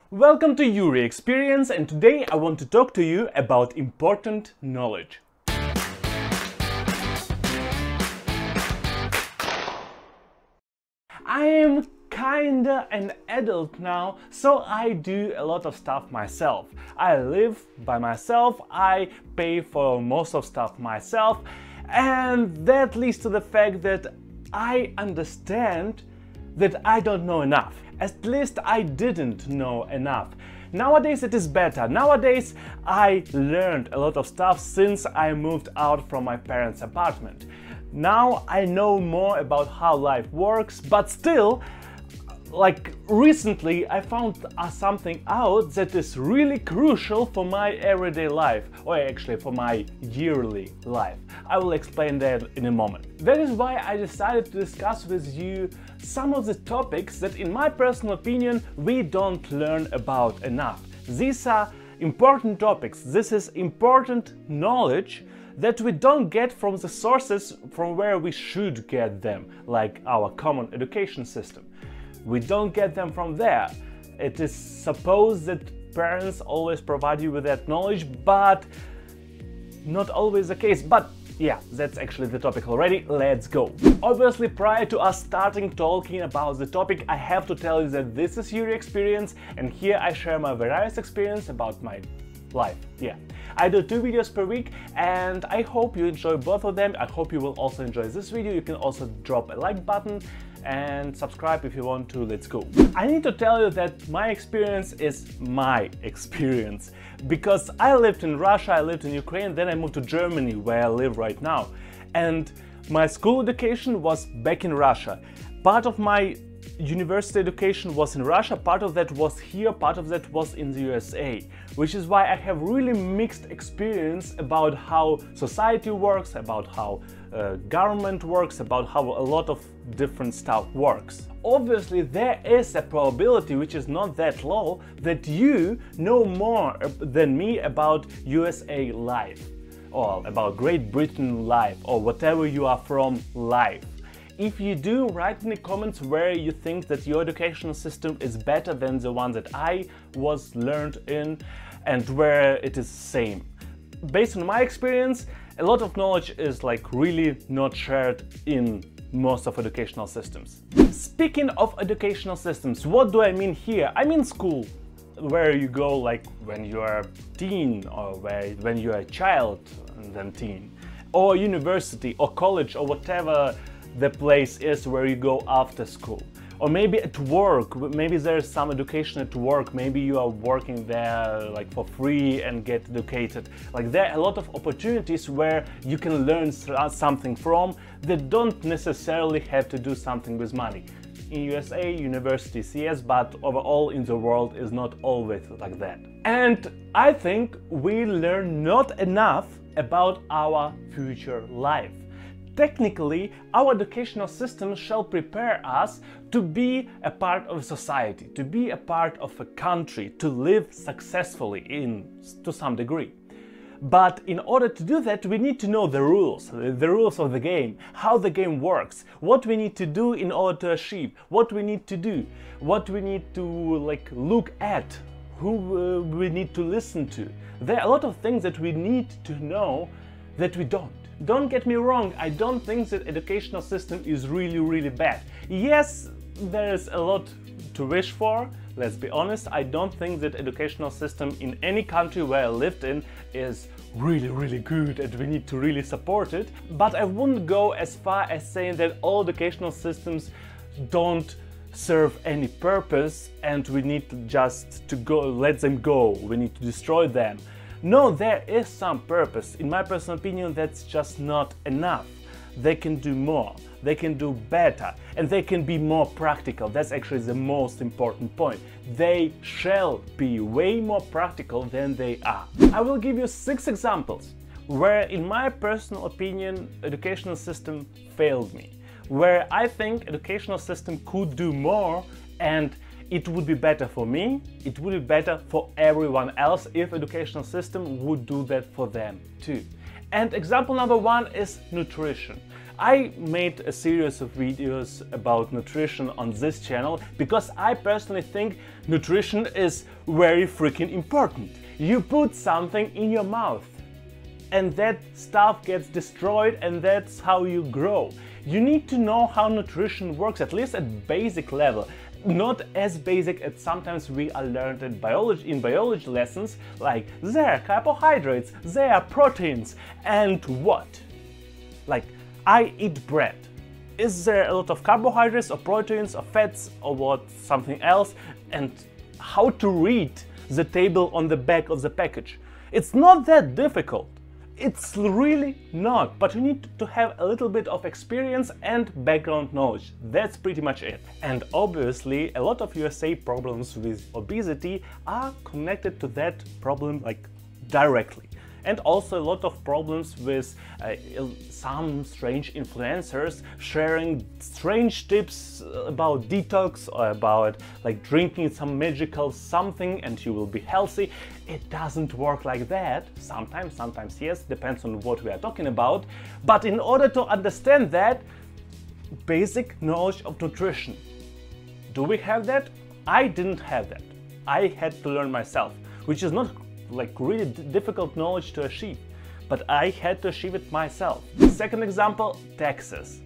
Welcome to Yury Experience, and today I want to talk to you about important knowledge. I am kinda an adult now, so I do a lot of stuff myself. I live by myself, I pay for most of stuff myself, and that leads to the fact that I understand that I don't know enough. At least I didn't know enough. Nowadays it is better. Nowadays I learned a lot of stuff since I moved out from my parents' apartment. Now I know more about how life works, but still, recently I found something out that is really crucial for my everyday life, or actually for my yearly life. I will explain that in a moment. That is why I decided to discuss with you some of the topics that, in my personal opinion, we don't learn about enough. These are important topics. This is important knowledge that we don't get from the sources from where we should get them, like our common education system. We don't get them from there. It is supposed that parents always provide you with that knowledge, but not always the case. But yeah, that's actually the topic already. Let's go. Obviously, prior to us starting talking about the topic, I have to tell you that this is Yury Experience, and here I share my various experience about my life. Yeah, I do 2 videos per week, and I hope you enjoy both of them. I hope you will also enjoy this video. You can also drop a like button and subscribe if you want to. Let's go. I need to tell you that my experience is my experience, because I lived in Russia, I lived in Ukraine, then I moved to Germany, where I live right now, and my school education was back in Russia. Part of my university education was in Russia, part of that was here, part of that was in the USA, which is why I have really mixed experience about how society works, about how government works, about how a lot of different stuff works. Obviously, there is a probability, which is not that low, that you know more than me about USA life, or about Great Britain life, or whatever you are from life. If you do, write in the comments where you think that your educational system is better than the one that I was learned in, and where it is the same. Based on my experience, a lot of knowledge is really not shared in most of educational systems. Speaking of educational systems, what do I mean here? I mean school, where you go when you are a teen, or when you are a child and then teen, or university or college, or whatever the place is where you go after school. Or maybe at work, maybe there's some education at work, maybe you are working there for free and get educated. There are a lot of opportunities where you can learn something from that don't necessarily have to do something with money. In USA, universities, yes, but overall in the world is not always like that. And I think we learn not enough about our future life. Technically, our educational system shall prepare us to be a part of society, to be a part of a country, to live successfully to some degree. But in order to do that, we need to know the rules of the game, how the game works, what we need to do in order to achieve, what we need to do, what we need to look at, who we need to listen to. There are a lot of things that we need to know that we don't. Don't get me wrong, I don't think that educational system is really bad. Yes, there is a lot to wish for, let's be honest. I don't think that educational system in any country where I lived in is really good and we need to really support it. But I wouldn't go as far as saying that all educational systems don't serve any purpose and we need to just let them go, we need to destroy them. No, there is some purpose. In my personal opinion, that's just not enough. They can do more, they can do better, and they can be more practical. That's actually the most important point. They shall be way more practical than they are. I will give you 6 examples where, in my personal opinion, educational system failed me, where I think educational system could do more, and it would be better for me, it would be better for everyone else if educational system would do that for them too. And example number 1 is nutrition. I made a series of videos about nutrition on this channel because I personally think nutrition is very freaking important. You put something in your mouth and that stuff gets destroyed, and that's how you grow. You need to know how nutrition works, at least at basic level. Not as basic as sometimes we are learned in biology lessons, like there are carbohydrates, there are proteins, and what? Like, I eat bread. Is there a lot of carbohydrates or proteins or fats or what, something else? And how to read the table on the back of the package? It's not that difficult. It's really not, but you need to have a little bit of experience and background knowledge. That's pretty much it. And obviously, a lot of USA problems with obesity are connected to that problem, like, directly. And also a lot of problems with some strange influencers sharing strange tips about detox or about like drinking some magical something and you will be healthy. It doesn't work like that. Sometimes yes, depends on what we are talking about. But in order to understand that, basic knowledge of nutrition. Do we have that? I didn't have that. I had to learn myself, which is not like really difficult knowledge to achieve, but I had to achieve it myself. Second example, taxes.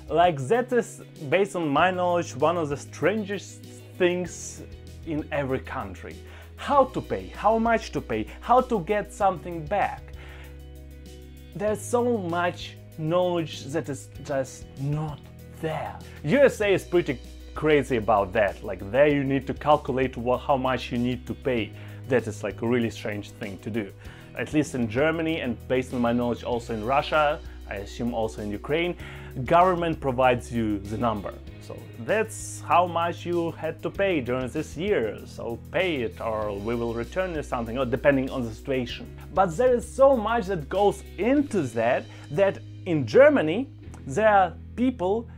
Like, that is, based on my knowledge, one of the strangest things in every country. How to pay, how much to pay, how to get something back. There's so much knowledge that is just not there. USA is pretty crazy about that. Like, there you need to calculate how much you need to pay. That is like a really strange thing to do. At least in Germany, and based on my knowledge also in Russia, I assume also in Ukraine, government provides you the number. So that's how much you had to pay during this year. So pay it or we will return you something, or depending on the situation. But there is so much that goes into that in Germany there are people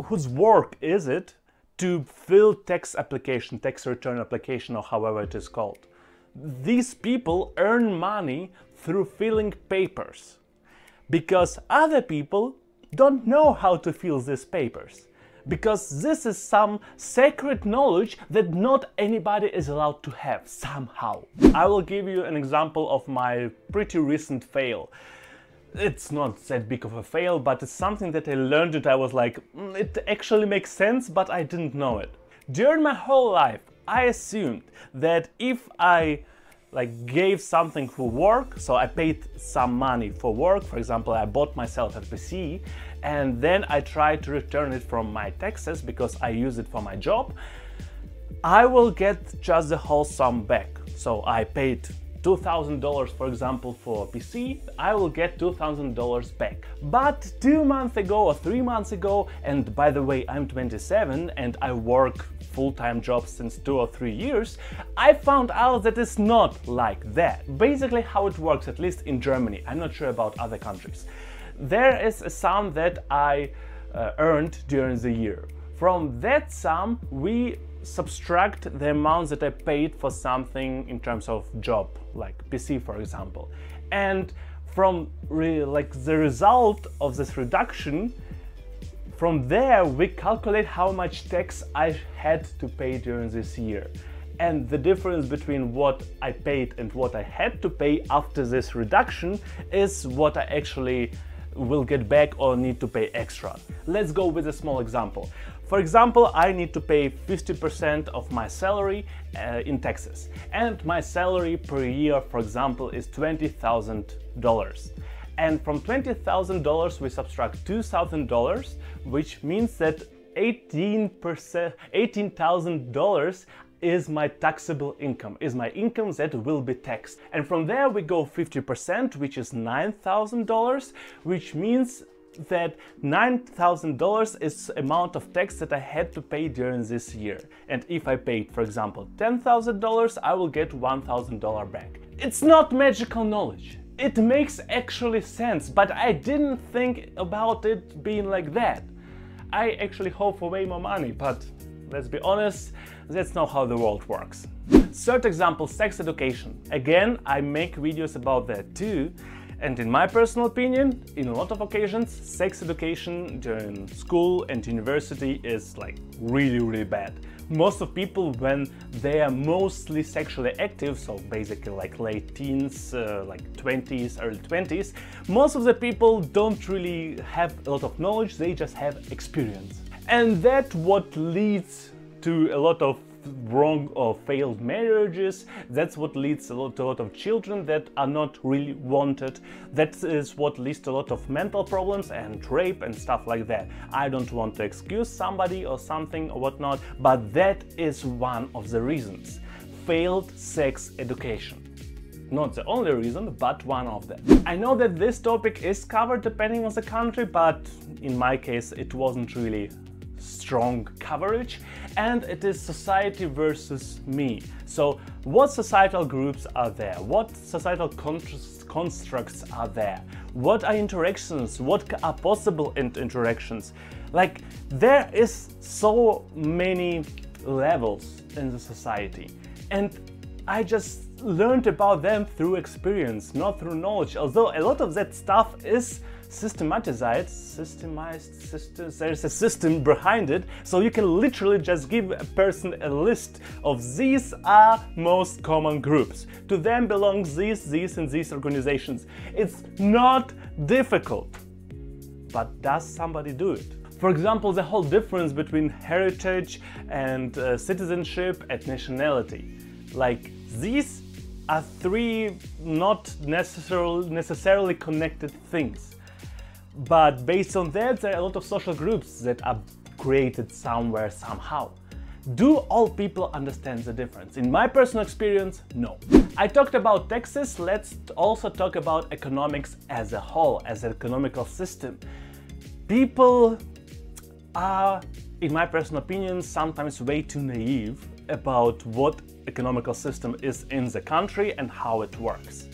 whose work is it to fill tax application, tax return application, or however it is called. These people earn money through filling papers because other people don't know how to fill these papers, because this is some sacred knowledge that not anybody is allowed to have somehow. I will give you an example of my pretty recent fail. It's not that big of a fail, but it's something that I learned that I was like, it actually makes sense, but I didn't know it. During my whole life, I assumed that if I gave something for work, so I paid some money for work, for example, I bought myself a PC, and then I tried to return it from my taxes because I use it for my job, I will get just the whole sum back. So I paid $2,000, for example, for a PC, I will get $2,000 back. But 2 months ago or 3 months ago, and by the way, I'm 27 and I work full-time job since 2 or 3 years, I found out that it's not like that. Basically how it works, at least in Germany, I'm not sure about other countries. There is a sum that I earned during the year. From that sum, we subtract the amounts that I paid for something in terms of job, like PC for example. And from the result of this reduction, from there we calculate how much tax I had to pay during this year. And the difference between what I paid and what I had to pay after this reduction is what I actually will get back or need to pay extra. Let's go with a small example. For example, I need to pay 50% of my salary in taxes, and my salary per year, for example, is $20,000. And from $20,000 we subtract $2,000, which means that $18,000 is my taxable income, is my income that will be taxed. And from there we go 50%, which is $9,000, which means that $9,000 is the amount of tax that I had to pay during this year. And if I paid, for example, $10,000, I will get $1,000 back. It's not magical knowledge. It makes actually sense, but I didn't think about it being like that. I actually hope for way more money, but let's be honest, that's not how the world works. Third example, sex education. Again, I make videos about that too. And in my personal opinion, in a lot of occasions, sex education during school and university is like really bad. Most of people, when they are mostly sexually active, so basically like late teens, like 20s, early 20s, most of the people don't really have a lot of knowledge, they just have experience. And that's what leads to a lot of wrong or failed marriages. That's what leads to a lot of children that are not really wanted. That is what leads to a lot of mental problems and rape and stuff like that. I don't want to excuse somebody or something or whatnot, but that is one of the reasons. Failed sex education. Not the only reason, but one of them. I know that this topic is covered depending on the country, but in my case it wasn't really strong coverage, and it is society versus me. So what societal groups are there? What societal constructs are there? What are interactions? What are possible interactions? Like, there is so many levels in the society, and I just learned about them through experience, not through knowledge, although a lot of that stuff is systemized, there's a system behind it, so you can literally just give a person a list of these are most common groups. To them belongs these and these organizations. It's not difficult, but does somebody do it? For example, the whole difference between heritage and citizenship and nationality. Like, these are three not necessarily connected things. But based on that, there are a lot of social groups that are created somewhere, somehow. Do all people understand the difference? In my personal experience, no. I talked about taxes, let's also talk about economics as a whole, as an economical system. People are, in my personal opinion, sometimes way too naive about what economical system is in the country and how it works.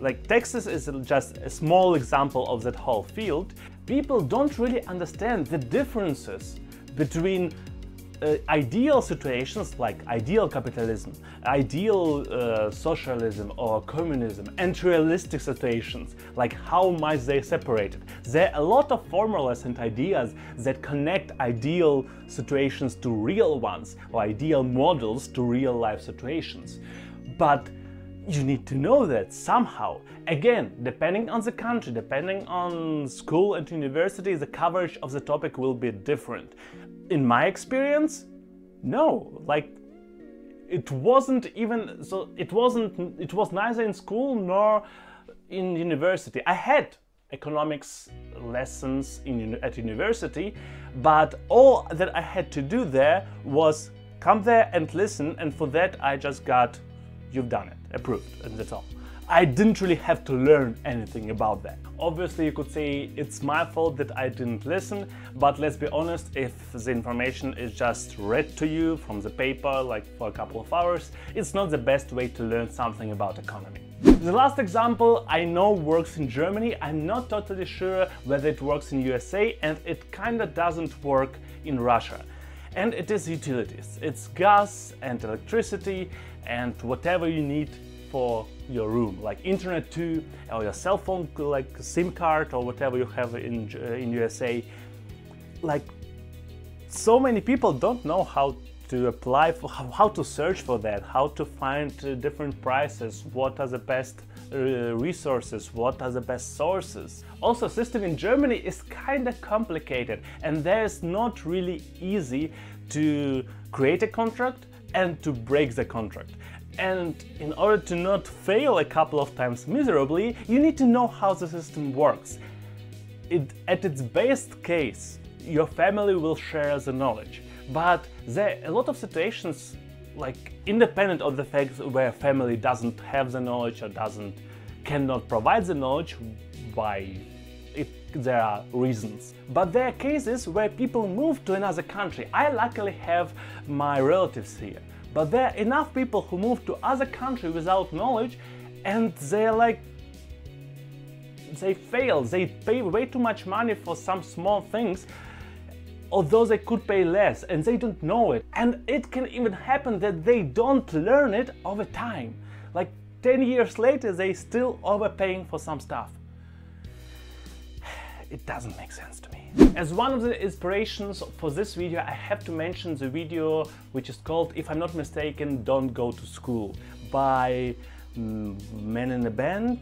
Like, taxes is just a small example of that whole field. People don't really understand the differences between ideal situations like ideal capitalism, ideal socialism or communism, and realistic situations, like how much they separated. There are a lot of formulas and ideas that connect ideal situations to real ones, or ideal models to real life situations. But you need to know that somehow. Again, depending on the country, depending on school and university, the coverage of the topic will be different. In my experience, no. Like, it wasn't even so. It was neither in school nor in university. I had economics lessons at university, but all that I had to do there was come there and listen, and for that I just got, you've done it, approved, and that's all. I didn't really have to learn anything about that. Obviously, you could say it's my fault that I didn't listen, but let's be honest, if the information is just read to you from the paper, like for a couple of hours, it's not the best way to learn something about economy. The last example I know works in Germany. I'm not totally sure whether it works in USA, and it kinda doesn't work in Russia. And it is utilities. It's gas and electricity and whatever you need for your room, like internet too, or your cell phone, like SIM card or whatever you have in USA. Like, so many people don't know how to apply for, how to search for that, how to find different prices, what are the best resources, what are the best sources. Also, system in Germany is kind of complicated, and there's not really easy to create a contract and to break the contract. And in order to not fail a couple of times miserably, you need to know how the system works. At its best case, your family will share the knowledge, but there are a lot of situations, like independent of the fact where family doesn't have the knowledge or cannot provide the knowledge, there are reasons. But there are cases where people move to another country. I luckily have my relatives here. But there are enough people who move to other country without knowledge, and they're like, they fail. They pay way too much money for some small things, although they could pay less, and they don't know it. And it can even happen that they don't learn it over time. Like 10 years later, they still overpaying for some stuff. it doesn't make sense to me. As one of the inspirations for this video, I have to mention the video which is called, if I'm not mistaken, Don't Go to School, by Men in a Band,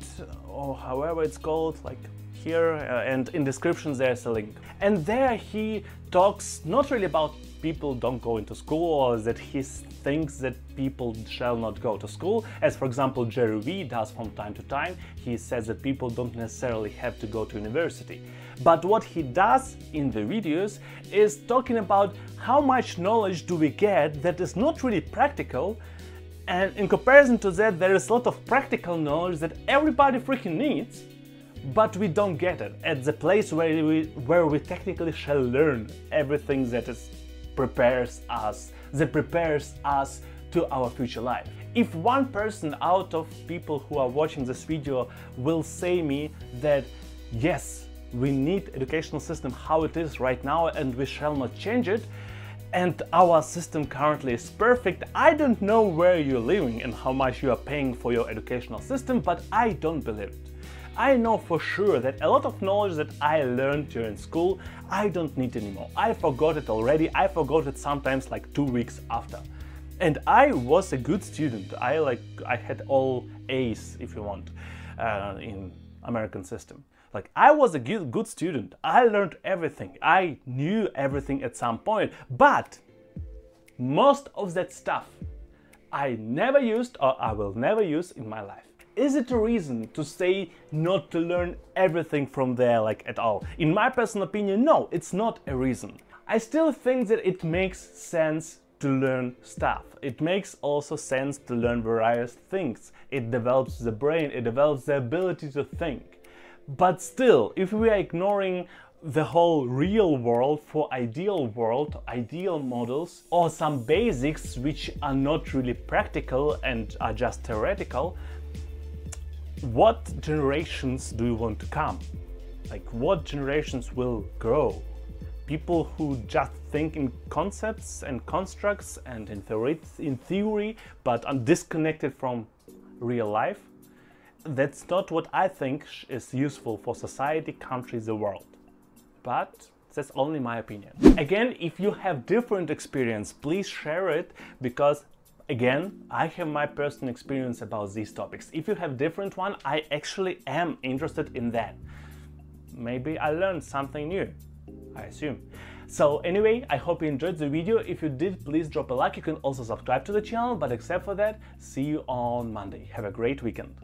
or however it's called, like here, and in descriptions there's a link. And there he talks not really about people don't go into school, or that he thinks that people shall not go to school, as for example Jerry V does from time to time. He says that people don't necessarily have to go to university. But what he does in the videos is talking about how much knowledge do we get that is not really practical, and in comparison to that there is a lot of practical knowledge that everybody freaking needs, but we don't get it at the place where we technically shall learn everything that prepares us to our future life. If one person out of people who are watching this video will say me that yes, we need educational system how it is right now and we shall not change it, and our system currently is perfect, I don't know where you're living and how much you are paying for your educational system, but I don't believe it. I know for sure that a lot of knowledge that I learned during school, I don't need anymore. I forgot it already. I forgot it sometimes like 2 weeks after. And I was a good student. I had all A's, if you want, in American system. Like, I was a good student. I learned everything. I knew everything at some point. But most of that stuff I never used, or I will never use in my life. Is it a reason to say not to learn everything from there, like, at all? In my personal opinion, no, it's not a reason. I still think that it makes sense to learn stuff. It makes also sense to learn various things. It develops the brain, it develops the ability to think. But still, if we are ignoring the whole real world for ideal world, ideal models, or some basics which are not really practical and are just theoretical, what generations do you want to come? Like, what generations will grow? People who just think in concepts and constructs and in theory, but are disconnected from real life? That's not what I think is useful for society, country, the world. But that's only my opinion. Again, if you have different experience, please share it, because again, I have my personal experience about these topics. If you have different one, I actually am interested in that. Maybe I learned something new, I assume. So anyway, I hope you enjoyed the video. If you did, please drop a like. You can also subscribe to the channel, but except for that, see you on Monday. Have a great weekend.